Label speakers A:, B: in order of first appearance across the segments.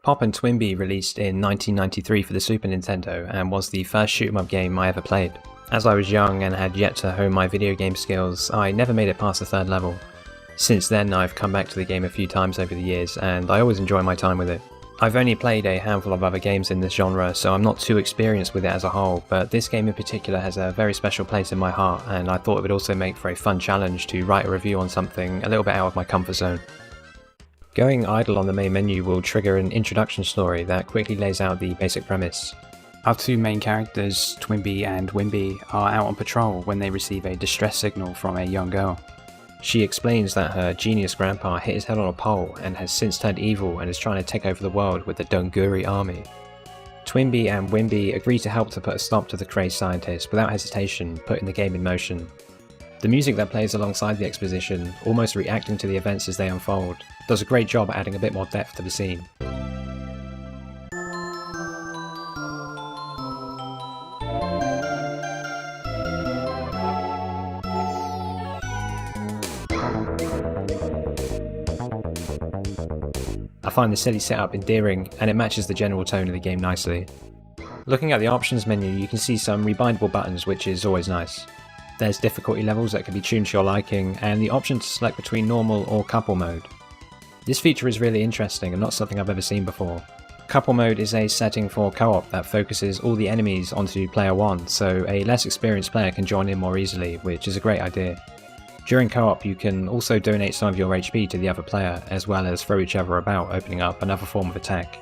A: Pop and Twinbee released in 1993 for the Super Nintendo and was the first shoot-'em-up game I ever played. As I was young and had yet to hone my video game skills, I never made it past the third level. Since then I've come back to the game a few times over the years and I always enjoy my time with it. I've only played a handful of other games in this genre, so I'm not too experienced with it as a whole, but this game in particular has a very special place in my heart, and I thought it would also make for a fun challenge to write a review on something a little bit out of my comfort zone. Going idle on the main menu will trigger an introduction story that quickly lays out the basic premise.
B: Our two main characters, Twinbee and Winbee, are out on patrol when they receive a distress signal from a young girl.
A: She explains that her genius grandpa hit his head on a pole and has since turned evil and is trying to take over the world with the Dunguri army. Twinbee and Winbee agree to help to put a stop to the crazed scientist without hesitation, putting the game in motion. The music that plays alongside the exposition, almost reacting to the events as they unfold, does a great job at adding a bit more depth to the scene. I find the silly setup endearing, and it matches the general tone of the game nicely. Looking at the options menu, you can see some rebindable buttons, which is always nice. There's difficulty levels that can be tuned to your liking, and the option to select between normal or couple mode. This feature is really interesting and not something I've ever seen before. Couple mode is a setting for co-op that focuses all the enemies onto player 1, so a less experienced player can join in more easily, which is a great idea. During co-op you can also donate some of your HP to the other player, as well as throw each other about, opening up another form of attack.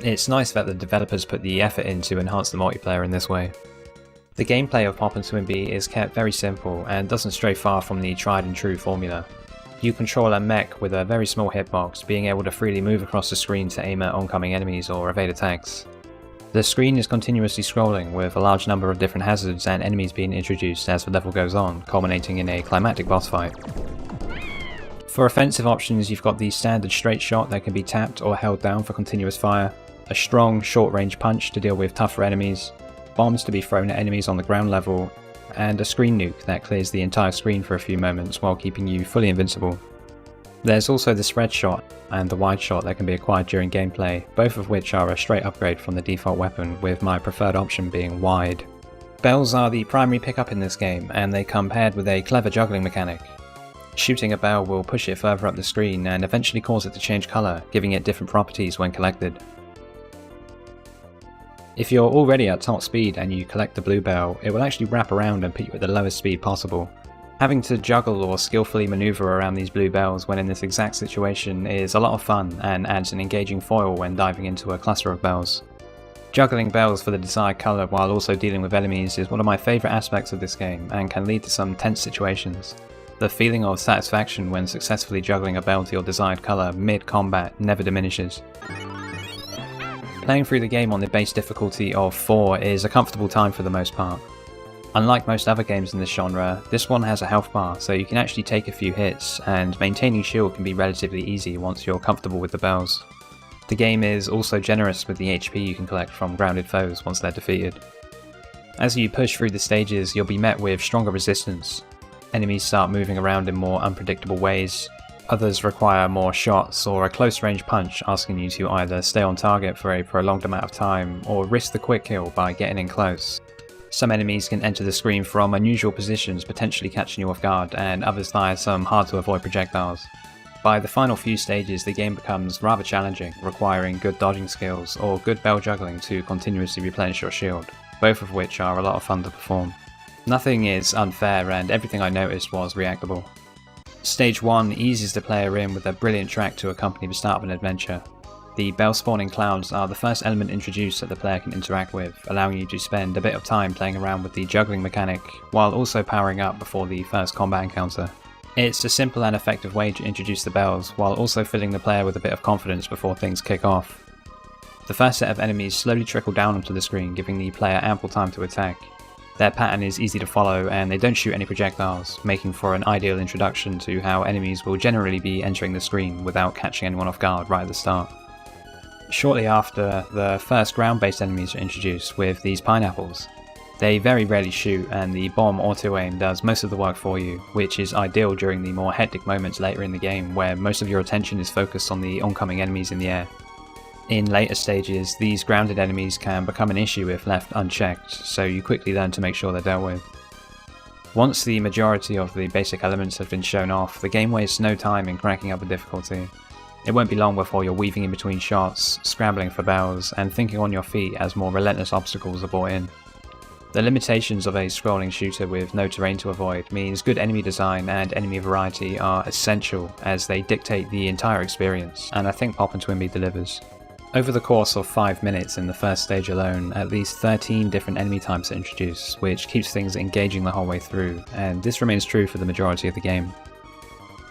A: It's nice that the developers put the effort in to enhance the multiplayer in this way. The gameplay of Pop and Twinbee is kept very simple and doesn't stray far from the tried and true formula. You control a mech with a very small hitbox, being able to freely move across the screen to aim at oncoming enemies or evade attacks. The screen is continuously scrolling, with a large number of different hazards and enemies being introduced as the level goes on, culminating in a climactic boss fight. For offensive options, you've got the standard straight shot that can be tapped or held down for continuous fire, a strong short-range punch to deal with tougher enemies, bombs to be thrown at enemies on the ground level, and a screen nuke that clears the entire screen for a few moments while keeping you fully invincible. There's also the spread shot and the wide shot that can be acquired during gameplay, both of which are a straight upgrade from the default weapon, with my preferred option being wide. Bells are the primary pickup in this game, and they come paired with a clever juggling mechanic. Shooting a bell will push it further up the screen and eventually cause it to change colour, giving it different properties when collected. If you're already at top speed and you collect the blue bell, it will actually wrap around and put you at the lowest speed possible. Having to juggle or skillfully manoeuvre around these blue bells when in this exact situation is a lot of fun and adds an engaging foil when diving into a cluster of bells. Juggling bells for the desired colour while also dealing with enemies is one of my favourite aspects of this game and can lead to some tense situations. The feeling of satisfaction when successfully juggling a bell to your desired colour mid-combat never diminishes. Playing through the game on the base difficulty of 4 is a comfortable time for the most part. Unlike most other games in this genre, this one has a health bar, so you can actually take a few hits, and maintaining shield can be relatively easy once you're comfortable with the bells. The game is also generous with the HP you can collect from grounded foes once they're defeated. As you push through the stages, you'll be met with stronger resistance. Enemies start moving around in more unpredictable ways. Others require more shots or a close range punch, asking you to either stay on target for a prolonged amount of time or risk the quick kill by getting in close. Some enemies can enter the screen from unusual positions, potentially catching you off guard, and others fire some hard to avoid projectiles. By the final few stages the game becomes rather challenging, requiring good dodging skills or good bell juggling to continuously replenish your shield, both of which are a lot of fun to perform. Nothing is unfair and everything I noticed was reactable. Stage 1 eases the player in with a brilliant track to accompany the start of an adventure. The bell spawning clouds are the first element introduced that the player can interact with, allowing you to spend a bit of time playing around with the juggling mechanic, while also powering up before the first combat encounter. It's a simple and effective way to introduce the bells, while also filling the player with a bit of confidence before things kick off. The first set of enemies slowly trickle down onto the screen, giving the player ample time to attack. Their pattern is easy to follow and they don't shoot any projectiles, making for an ideal introduction to how enemies will generally be entering the screen without catching anyone off guard right at the start. Shortly after, the first ground-based enemies are introduced with these pineapples. They very rarely shoot, and the bomb auto-aim does most of the work for you, which is ideal during the more hectic moments later in the game where most of your attention is focused on the oncoming enemies in the air. In later stages, these grounded enemies can become an issue if left unchecked, so you quickly learn to make sure they're dealt with. Once the majority of the basic elements have been shown off, the game wastes no time in cranking up the difficulty. It won't be long before you're weaving in between shots, scrambling for bells, and thinking on your feet as more relentless obstacles are brought in. The limitations of a scrolling shooter with no terrain to avoid means good enemy design and enemy variety are essential as they dictate the entire experience, and I think Pop and Twinbee delivers. Over the course of 5 minutes in the first stage alone, at least 13 different enemy types are introduced, which keeps things engaging the whole way through, and this remains true for the majority of the game.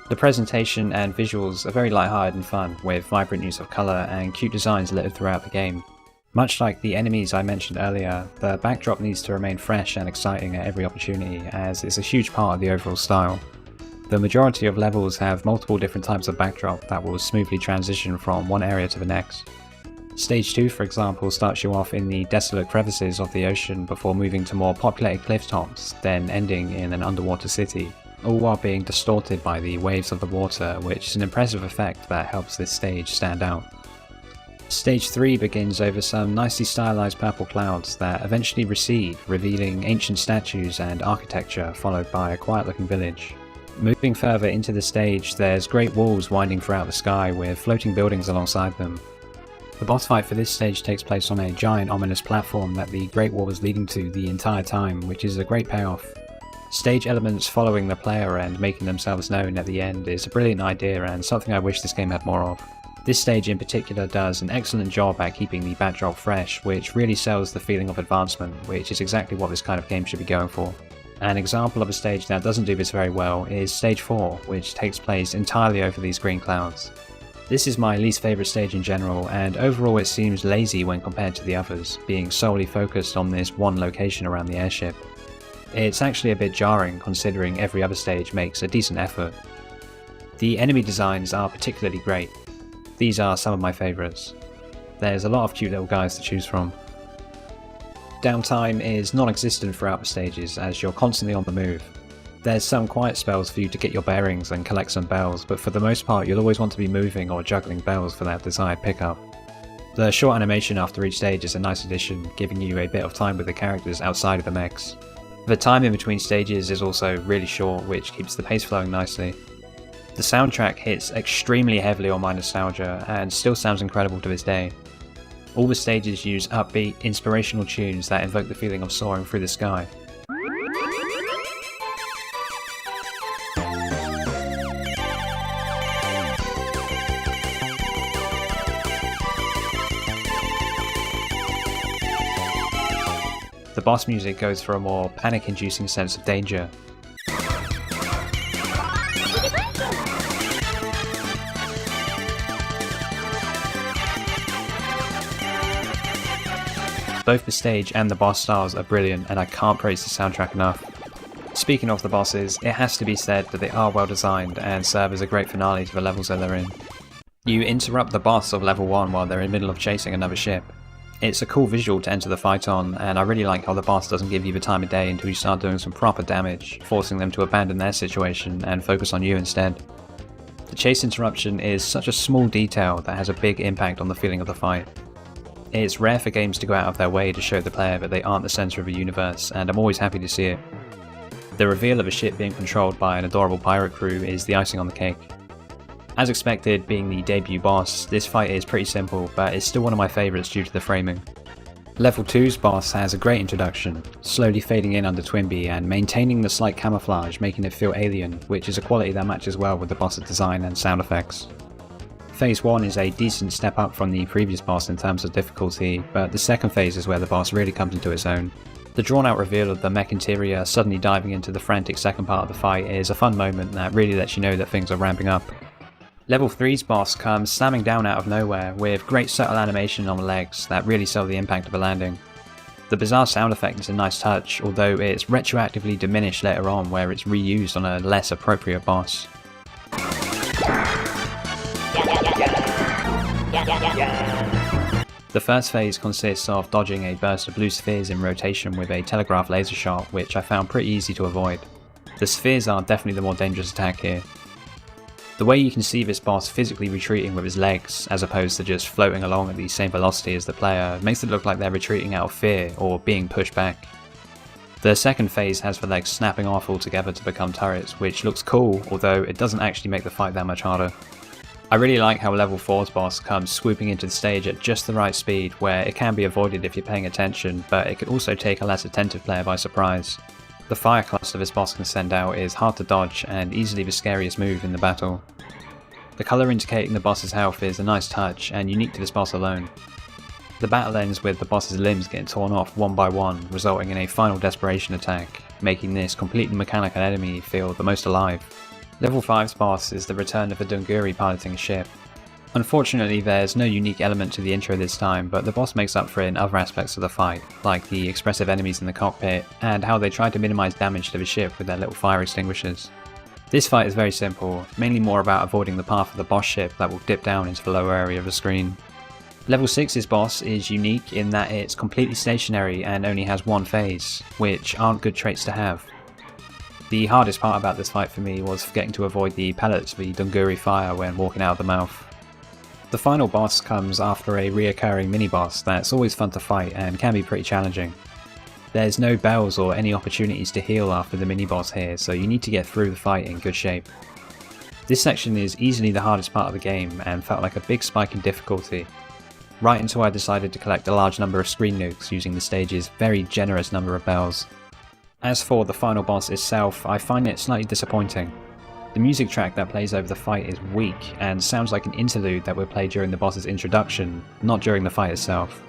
A: The presentation and visuals are very lighthearted and fun, with vibrant use of colour and cute designs littered throughout the game. Much like the enemies I mentioned earlier, the backdrop needs to remain fresh and exciting at every opportunity, as it's a huge part of the overall style. The majority of levels have multiple different types of backdrop that will smoothly transition from one area to the next. Stage 2, for example, starts you off in the desolate crevices of the ocean before moving to more populated cliff tops, then ending in an underwater city, all while being distorted by the waves of the water, which is an impressive effect that helps this stage stand out. Stage 3 begins over some nicely stylized purple clouds that eventually recede, revealing ancient statues and architecture followed by a quiet looking village. Moving further into the stage, there's great walls winding throughout the sky with floating buildings alongside them. The boss fight for this stage takes place on a giant ominous platform that the Great Wall was leading to the entire time, which is a great payoff. Stage elements following the player and making themselves known at the end is a brilliant idea and something I wish this game had more of. This stage in particular does an excellent job at keeping the backdrop fresh, which really sells the feeling of advancement, which is exactly what this kind of game should be going for. An example of a stage that doesn't do this very well is Stage 4, which takes place entirely over these green clouds. This is my least favourite stage in general, and overall it seems lazy when compared to the others, being solely focused on this one location around the airship. It's actually a bit jarring considering every other stage makes a decent effort. The enemy designs are particularly great. These are some of my favourites. There's a lot of cute little guys to choose from. Downtime is non-existent throughout the stages as you're constantly on the move. There's some quiet spells for you to get your bearings and collect some bells, but for the most part you'll always want to be moving or juggling bells for that desired pickup. The short animation after each stage is a nice addition, giving you a bit of time with the characters outside of the mechs. The time in between stages is also really short, which keeps the pace flowing nicely. The soundtrack hits extremely heavily on my nostalgia and still sounds incredible to this day. All the stages use upbeat, inspirational tunes that invoke the feeling of soaring through the sky. The boss music goes for a more panic-inducing sense of danger. Both the stage and the boss styles are brilliant, and I can't praise the soundtrack enough. Speaking of the bosses, it has to be said that they are well designed and serve as a great finale to the levels that they're in. You interrupt the boss of level 1 while they're in the middle of chasing another ship. It's a cool visual to enter the fight on, and I really like how the boss doesn't give you the time of day until you start doing some proper damage, forcing them to abandon their situation and focus on you instead. The chase interruption is such a small detail that has a big impact on the feeling of the fight. It's rare for games to go out of their way to show the player that they aren't the centre of the universe, and I'm always happy to see it. The reveal of a ship being controlled by an adorable pirate crew is the icing on the cake. As expected, being the debut boss, this fight is pretty simple, but it's still one of my favourites due to the framing. Level 2's boss has a great introduction, slowly fading in under Twinbee and maintaining the slight camouflage, making it feel alien, which is a quality that matches well with the boss's design and sound effects. Phase 1 is a decent step up from the previous boss in terms of difficulty, but the second phase is where the boss really comes into its own. The drawn out reveal of the mech interior suddenly diving into the frantic second part of the fight is a fun moment that really lets you know that things are ramping up. Level 3's boss comes slamming down out of nowhere with great subtle animation on the legs that really sell the impact of a landing. The bizarre sound effect is a nice touch, although it's retroactively diminished later on where it's reused on a less appropriate boss. The first phase consists of dodging a burst of blue spheres in rotation with a telegraph laser shot, which I found pretty easy to avoid. The spheres are definitely the more dangerous attack here. The way you can see this boss physically retreating with his legs, as opposed to just floating along at the same velocity as the player, makes it look like they're retreating out of fear or being pushed back. The second phase has the legs snapping off altogether to become turrets, which looks cool, although it doesn't actually make the fight that much harder. I really like how level 4's boss comes swooping into the stage at just the right speed, where it can be avoided if you're paying attention, but it can also take a less attentive player by surprise. The fire cluster this boss can send out is hard to dodge and easily the scariest move in the battle. The colour indicating the boss's health is a nice touch and unique to this boss alone. The battle ends with the boss's limbs getting torn off one by one, resulting in a final desperation attack, making this completely mechanical enemy feel the most alive. Level 5's boss is the return of the Dunguri piloting a ship. Unfortunately, there's no unique element to the intro this time, but the boss makes up for it in other aspects of the fight, like the expressive enemies in the cockpit, and how they try to minimise damage to the ship with their little fire extinguishers. This fight is very simple, mainly more about avoiding the path of the boss ship that will dip down into the lower area of the screen. Level 6's boss is unique in that it's completely stationary and only has one phase, which aren't good traits to have. The hardest part about this fight for me was forgetting to avoid the pellets the Dunguri fire when walking out of the mouth. The final boss comes after a reoccurring mini-boss that's always fun to fight and can be pretty challenging. There's no bells or any opportunities to heal after the mini-boss here, so you need to get through the fight in good shape. This section is easily the hardest part of the game and felt like a big spike in difficulty, right until I decided to collect a large number of screen nukes using the stage's very generous number of bells. As for the final boss itself, I find it slightly disappointing. The music track that plays over the fight is weak and sounds like an interlude that would play during the boss's introduction, not during the fight itself.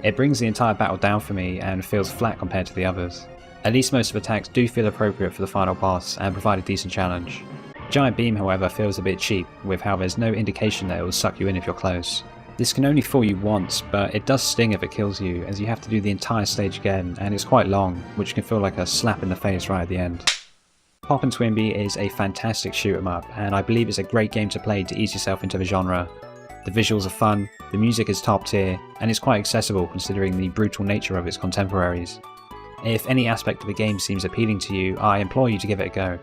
A: It brings the entire battle down for me and feels flat compared to the others. At least most of the attacks do feel appropriate for the final boss and provide a decent challenge. Giant Beam, however, feels a bit cheap, with how there's no indication that it will suck you in if you're close. This can only fool you once, but it does sting if it kills you, as you have to do the entire stage again, and it's quite long, which can feel like a slap in the face right at the end. Pop and Twinbee is a fantastic shoot 'em up, and I believe it's a great game to play to ease yourself into the genre. The visuals are fun, the music is top tier, and it's quite accessible considering the brutal nature of its contemporaries. If any aspect of the game seems appealing to you, I implore you to give it a go.